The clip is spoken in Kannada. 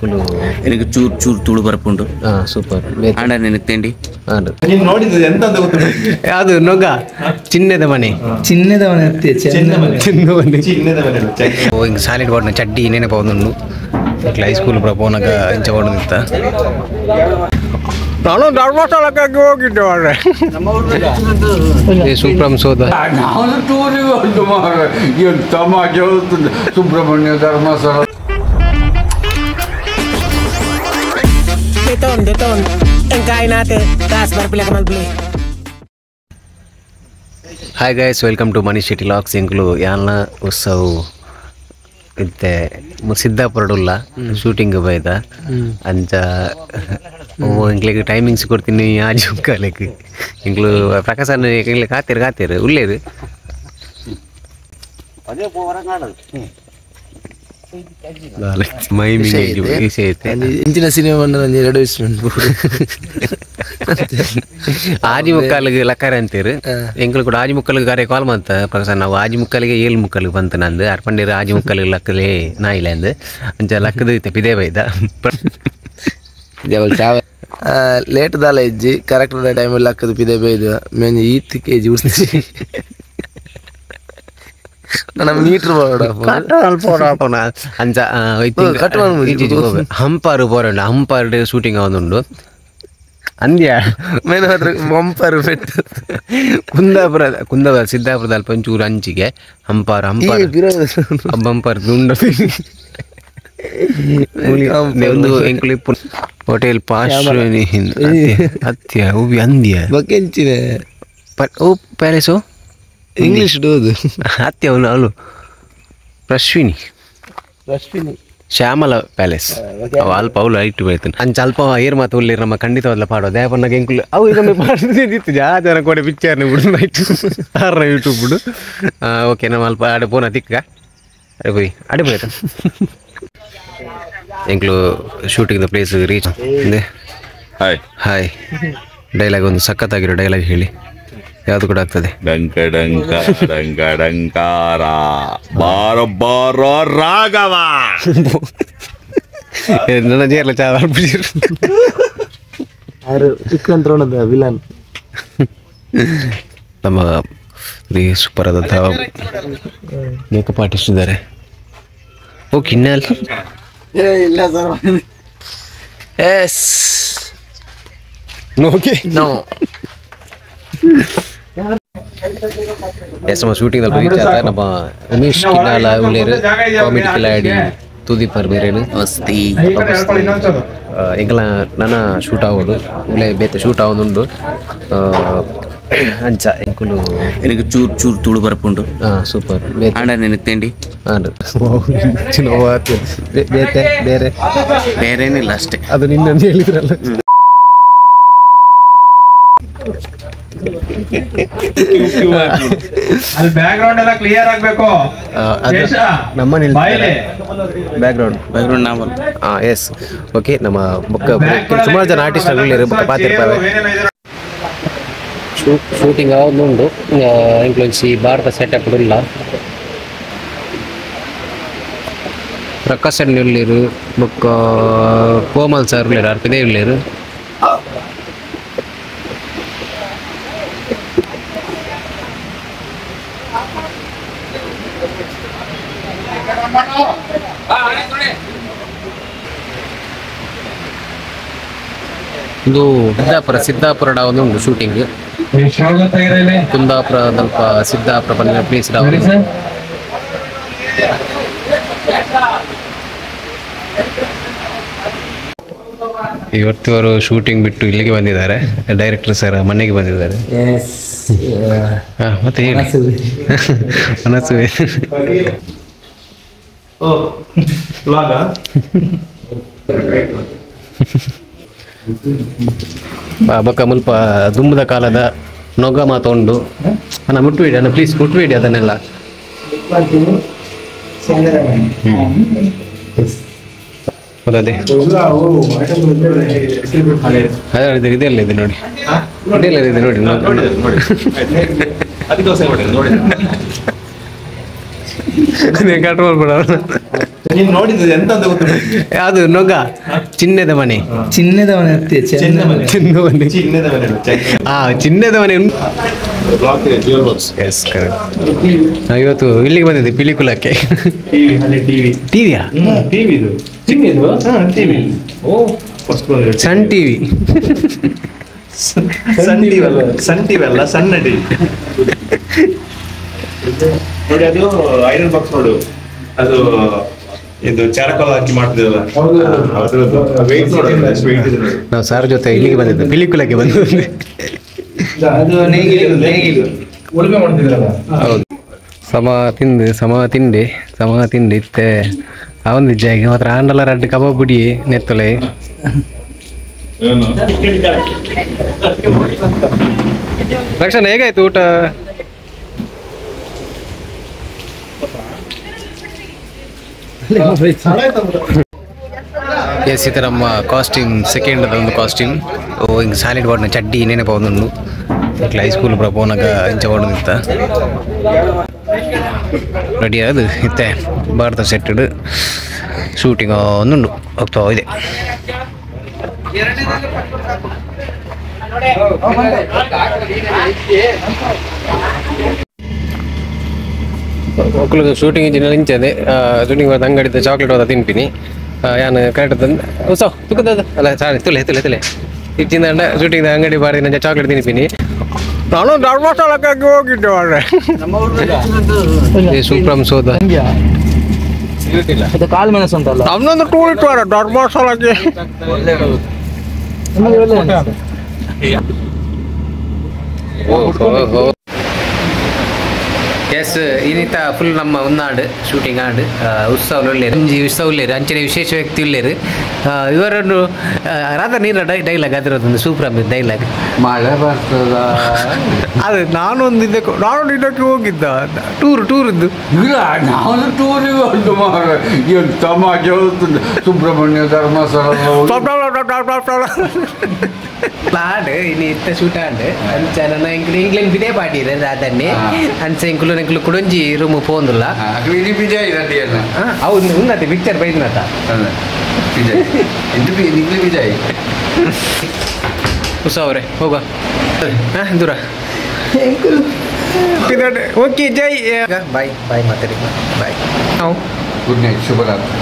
ಎಂಕುಲು എനിക്ക് ಚೂರು ಚೂರು ತುಳು ಬರ್ಪುಂಡು ಸೂಪರ್ ಆಂಡ ನಿನಗೆ ತಿಂಡಿ ಅದು ನೊಗ ಚಿನ್ನದ ಮನೆ ಹಿಂಗೆ ಸಾಲಿಡ್ ಬೋರ್ಡ್ನ ಚಡ್ಡಿ ನೆನಪವನು ಹೈ ಸ್ಕೂಲ್ ಪೋನಾಗ ಇಂಚ ಹೊಡೆದಿತ್ತ ನಾನು ಧರ್ಮಸ್ಥಳಕ್ಕೆ ಹೋಗಿದ್ದೆ ಸುಬ್ರಹ್ಮ ಸೋದ ನಾನು ಟೂರಿಗೆ ಉಂಟು ಮಾರ್ರೆ ಎಂತ ಮಜಾ ಹೋಗ್ತದೆ Subrahmanya Dharmasthala. Hi guys, welcome to Manish Shetty ಲಾಕ್ಸ್. ಎಂಕ್ಲು ಯಾಲ್ನ ಉತ್ಸವ ಇತ್ತೆ ಸಿದ್ದಾಪುರಡುಲ್ಲ ಶೂಟಿಂಗ್ ಬೈದ ಅಂಚ ಎಂಕ್ಲಿಗೆ ಟೈಮಿಂಗ್ಸ್ ಕೊಡ್ತೀನಿ ಆಜು ಕಾಲಕ್ಕೆ ಎಂಕ್ಲು ಪ್ರಕಾಶನ ಕಾತೀರು ಉಳ್ಳೇದು ಇಂಚಿನ ಸಿನಿಮಾ ಎರಡು ಆಜಿ ಮುಕ್ಕಾಲಿಗೆ ಲಕ್ಕಾರ ಅಂತೀರು ಎಂಕ್ಲು ಕೂಡ ಆಜಿ ಮುಕ್ಕಲಿಗೆ ಗಾರೆ ಕಾಲ್ ಬಂತ ಪ್ರಕಾಶ್ ನಾವು ಆಜಿ ಮುಕ್ಕಲಿಗೆ 7 ಮುಕ್ಕಲಿಗೆ ಬಂತು ನಂದು ಅರ್ಪಂಡಿರ ಆಜಿ ಮುಕ್ಕಲಿಗೆ ಲಕ್ಕಲೇ ನಾ ಇಲ್ಲ ಅಂದು ಅಂಚ ಲಕ್ಕದ ಪಿದೇ ಬೈದ ಲೇಟ್ ದಾಲ ಇಜ್ಜಿ ಕರೆಕ್ಟ್ ಟೈಮ್ ಲಕ್ಕದ ಪಿದೆ ಬೈದು ಮೇನ್ 8 kg ಉಳಿಸಿ ಮೀಟರ್ ಅಂಚ ಹಂಪಾರು ಪೋರಂಡ ಹಂಪಾರ್ ಶೂಟಿಂಗ್ ಅವನುಂಡು ಅಂದ್ಯ ಮೇನ್ ಬಂಪರ್ ಪೆಟ್ಟು ಕುಂದಾಪುರ ಸಿದ್ದಾಪುರದ ಅಲ್ಪ ಒಂಚೂರು ಅಂಚಿಗೆ ಹಂಪಾರ್ ಬಂಪರ್ ದುಂಡ ಒಂದು ಎಂಕ್ಲಿಪ್ಪು ಹೋಟೆಲ್ ಪಾಶ್ವಿನಿ ಅತ್ಯ ಉಬಿ ಅಂದ್ಯ ಬಕೆಂಚಿನ ಓ ಪ್ಯಾಲೇಸು ಇಂಗ್ಲಿಷ್ ಡೋದು ಅತ್ಯ ಅವಳು ರಶ್ವಿನಿ ಶ್ಯಾಮಲ ಪ್ಯಾಲೇಸ್ ಅಲ್ಪ ಅವಳು ಐಟು ಬೈತಾನೆ ಅಂಚ ಅಲ್ಪ ಏರ್ ಮಾತು ಉಳ್ಳಿರ ನಮ್ಮ ಖಂಡಿತವಾದ ಪಾಡೋ ದೇವನಾಗ ಎಂಕುಲು ಅವು ಇದೊಮ್ಮೆ ಪಾಡಿತ್ತು ಜನ ಕೂಡ ಪಿಕ್ಚರ್ನ ಬಿಡು ಆಯ್ತು ಆರ್ನ ಯೂಟ್ಯೂಬ್ ಬಿಡು ಓಕೆ ನಮ್ಮ ಅಲ್ಪ ಆಡೆ ಪೋನ ತಿಕ್ಕ ಅಡೆ ಬೋಯ್ತ ಎಂಕ್ಲು ಶೂಟಿಂಗ್ ಪ್ಲೇಸ್ ರೀಚ್ ಹಾಯ್ ಹಾಯ್ ಡೈಲಾಗ್ ಒಂದು ಸಖತ್ತಾಗಿರೋ ಡೈಲಾಗ್ ಹೇಳಿ ಯಾವುದು ಕೂಡ ಆಗ್ತದೆ. ಡಂಕ ಡಂಕ ಡಂಕ ಡಂಕಾರ ಬಾರೋ ಬಾರೋ ರಾಘವ ನನ್ನ ಜೇರ್ಲ ಚಾ ವಿಲನ್ ನಮ್ಮ ಸೂಪರ್ ಆದಂಥ ಮೇಕಪ್ ಆರ್ಟಿಸ್ಟ್ ಇದ್ದಾರೆ. ಓ ಕಿನ್ನಲ್ ಎಸ್ ಓಕೆ ನೋ ಎಸ್ ನಮ್ಮ ಶೂಟಿಂಗ್ ರೀಚ್ ಆದ ನಮ್ಮ ಉಮೇಶ್ ಕಿನ್ನಾಲ ಉಳ್ಳೇರು ಕಾಮಿಡಿ ಕಿಲಾಡಿ ತುದೀಪರ್ ಬೇರೇನು ವಸ್ತಿ ಎಂಕಲ ನನ್ನ ಶೂಟ್ ಆಗೋದು ಉಳ್ಳೆ ಬೇತೆ ಶೂಟ್ ಆಗೋದುಂಡು ಅಂಚ ಎಂಕುಲು എനിക്ക് ಚೂರು ಚೂರು ತುಳು ಬರ್ಪುಂಡು ಸೂಪರ್ ಆಂಡ ನಿನಗೆ ತಿಂಡಿ ಬೇತೆ ಬೇರೆ ಬೇರೇನಿಲ್ಲ ಅಷ್ಟೇ. ಅದು ನಿನ್ನಂದು ಹೇಳಿದ್ರಲ್ಲ. ಅಲ್ಲಿ ಬ್ಯಾಕ್ ಗ್ರೌಂಡ್ ಎಲ್ಲ ಕ್ಲಿಯರ್ ಆಗಬೇಕು. ನಮ್ಮನೆ ಬ್ಯಾಕ್ಗ್ರೌಂಡ್ ನಾವು ಎಸ್ ಓಕೆ ನಮ್ಮ ಬುಕ್ ಸುಮಾರು ಜನ ಆರ್ಟಿಸ್ಟ್ ಬುಕ್ ಪಾತಿರ್ತಾರೆ. ಶೂಟಿಂಗ್ ಒಂದುಂಡು ಇಂಕ್ಲೂನ್ಸಿ ಭಾರತ ಸೆಟಪ್ ಇಲ್ಲ ಪ್ರಕಾಶ್ ಅಣ್ಣ ಉಳ್ಳೇರು ಬುಕ್ ಕೋಮಲ್ ಸರ್ ಉಳ್ಳೇರು ಅರ್ಪಿದೇ ಉಳ್ಳೇರು ಇದು ಸಿದ್ದಾಪುರ ಒಂದು ಶೂಟಿಂಗ್ ಕುಂದಾಪುರ ಸ್ವಲ್ಪ ಸಿದ್ದಾಪುರ ಬಂದ ಪ್ಲೇಸ್ ಇವತ್ತು ಶೂಟಿಂಗ್ ಬಿಟ್ಟು ಇಲ್ಲಿಗೆ ಬಂದಿದ್ದಾರೆ. ಡೈರೆಕ್ಟರ್ ಸರ್ ಮನೆಗೆ ಬಂದಿದ್ದಾರೆ. ಮತ್ತೆ ಹೇಳಿ ಮನಸ್ಸುವೆ ಬಕ್ಕ ಮುಲ್ಪ ದುಂಬದ ಕಾಲದ ನೊಗ ಮಾತೊಂಡು ಅನ್ನ ಮುಟ್ಟಬೇಡಿ ಅನ್ನ ಪ್ಲೀಸ್ ಮುಟ್ಟಬೇಡಿ ಅದನ್ನೆಲ್ಲ. ಅದೇ ಇದೆಲ್ಲ ಇದೆ ನೋಡಿ, ಇದೆಲ್ಲ ಇದೆ ನೋಡಿ. ಕಟ್ ಮಾಡ್ಬೇಡ. ನೀನ್ ನೋಡಿದ್ದು ಎಂತ ಅಂತ ಗೊತ್ತಿಲ್ಲ. ಅದು ನೊಗ ಚಿನ್ನದ ಮನೆ. ಚಿನ್ನದ ಮನೆ ಅತ್ತೆ ಚಿನ್ನದ ಮನೆ. ಚಿನ್ನದ ಮನೆ. ಚಿನ್ನದ ಮನೆ. ಚಿನ್ನದ ಮನೆ. ಬ್ಲಾಕ್ ಇದೆ, ಜ್ಯುವೆಲ್ ಬಾಕ್ಸ್. Yes correct. ಇವತ್ತು ಇಲ್ಲಿಗೆ ಬಂದಿದ್ದೆ ಪಿಲಿಕುಲಕ್ಕೆ. ಟಿವಿ ಅಲ್ಲಿ ಟಿವಿ. ಟಿವಿಯಾ? ಟಿವಿ ಇದು ಚಿನ್ನದು. ಟಿವಿ. ಓ first Sun TV. Sun TV ಅಲ್ಲ, ಸನ್ ಟಿವಿ ಅಲ್ಲ, ಸಣ್ಣ ಟಿವಿ. ನೋಡಿ ಅದು ಐರನ್ ಬಾಕ್ಸ್ ನೋಡು, ಅದು ಇದು ಚಾರಕೋಲ್ ಹಾಕಿ ಮಾಡ್ತಿದ್ದಲ್ಲ ಅದ್ರದ್ದು ವೆಯ್ಟ್ ನೋಡು, ಎಷ್ಟು ವೆಯ್ಟ್ ಇದೆ ನೋಡಿ. ನಾವು ಸರ್ ಜೊತೆ ಇಲ್ಲಿಗೆ ಬಂದಿದ್ದೆ, ಪಿಲಿಕುಲಕ್ಕೆ ಬಂದಿದ್ದೆ. ಅದು ನೇಗಿಲು ಉಳುಮೆ ಮಾಡ್ತಿದ್ರಲ್ಲ. ಹೌದು. ಸಮ ತಿಂಡಿ ಇತ್ತೆ ಅವನ್ ನಿಜ ಈಗ ಮಾತ್ರ ಆಂಡಲ ರಡ್ಡು ಕಬಾಬ್ ಬುಡಿ ನೆತ್ತಲೆ. ರಕ್ಷಣ ಹೇಗಾಯ್ತು ಊಟ? ಎಸ್ ಇದು ನಮ್ಮ ಕಾಸ್ಟ್ಯೂಮ್ ಸೆಕೆಂಡ್ ಒಂದು ಕಾಸ್ಟ್ಯೂಮ್. ಹಿಂಗೆ ಸಾಲಿಡ್ ಬಾಡ್ನ ಚಡ್ಡಿ ನೆನಪು ಇಟ್ಲ ಹೈಸ್ಕೂಲ್ ಪೂರ ಪೋನಾಗ ಇಂಚ ಹೊಡೆದಿತ್ತ ರೆಡಿ ಅದು ಇತ್ತೆ ಭಾರತ ಸೆಟ್ಟಡ್ ಶೂಟಿಂಗ್ ಒಂದುಂಡು ಹೋಗ್ತಾ ಇದೆ. ಮಕ್ಕಳು ಶೂಟಿಂಗ್ ಇಂಜಿನ ಇಂಚದೆ ಶೂಟಿಂಗ್ ಬರ್ದು ಅಂಗಡಿದ ಚಾಕ್ಲೇಟ್ ಹೋದ ತಿನ್ಪಿನಿ ಯಾನು ಕರೆಕ್ಟ್ ತಂದು ಹೊಸ ತುಕ್ಕದ ಅಲ್ಲ ಸಾರಿ ತುಲೆ ಇಚ್ಚಿಂದ ಶೂಟಿಂಗ್ ಅಂಗಡಿ ಬಾರಿ ನಂಗೆ ಚಾಕ್ಲೇಟ್ ತಿನ್ಪಿನಿ. ನಾನು ಧರ್ಮಸ್ಥಳಕ್ಕಾಗಿ ಹೋಗಿದ್ದೆ ಸೂಪ್ರಮ್ ಸೋದ ಕಾಲು ಮೆಣಸು ಉಂಟಲ್ಲ, ನಮ್ದೊಂದು ಟೂರ್ ಇಟ್ಟು ಧರ್ಮಸ್ಥಳಕ್ಕೆ. ಎಸ್ ಇನ್ನಿತ ಫುಲ್ ನಮ್ಮ ಒಂದಾಡು ಶೂಟಿಂಗ್ ಆಡು ಉತ್ಸವ ಒಳ್ಳೆಯರು ಅಂಜಿ ಉತ್ಸವ ಉಳ್ಳೇರು ಅಂಚನೆ ವಿಶೇಷ ವ್ಯಕ್ತಿ ಉಳ್ಳೇರು ಇವರನ್ನು ರಾಧ ನೀರ ಡೈಲಾಗ್ ಅದರದೊಂದು ಸೂಪರ್ ಡೈಲಾಗ್. ಮಳೆ ಬರ್ತದ ಅದು ನಾನು ಇದಕ್ಕೆ ಹೋಗಿದ್ದ ಟೂರ್ದು ಇಲ್ಲ, ನಾನು ಟೂರಿಗೆ ಹೊರಟು ಮಾರ ಎಂತ ಮಜಾ ಹೋಗ್ತದೆ. ಸುಬ್ರಹ್ಮಣ್ಯ ಧರ್ಮಸ್ಥಳ ಆಡು ಇನ್ನು ಇತ್ತ ಶೂಟ್ ಆಡು ಅಂಚ ನನ್ನ ಇಂಗ್ಲೆಂಡ್ ಬಿದೇ ಪಾಡಿದೆ ರಾಧನ್ನೇ ಅಂಚ ಇಂಕ್ಲು ಕುಡೊಂಜಿ ರೂಮ್ ಪೋಂದುಲ್ಲ ವಿಜಯ್ ರೆಡ್ಡಿಯಲ್ಲ ಹೌದು ಉನ್ನತಿ ಪಿಕ್ಚರ್ ಬೈದ್ನತ ವಿಜಯ್ ಹೊಸ ಅವರೇ ಹೋಗ ದೂರ ಓಕೆ ಜೈ ಬಾಯ್ ಮಾತಾಡಿ ಬಾಯ್. ಗುಡ್ ನೈಟ್, ಶುಭರಾತ್ರಿ.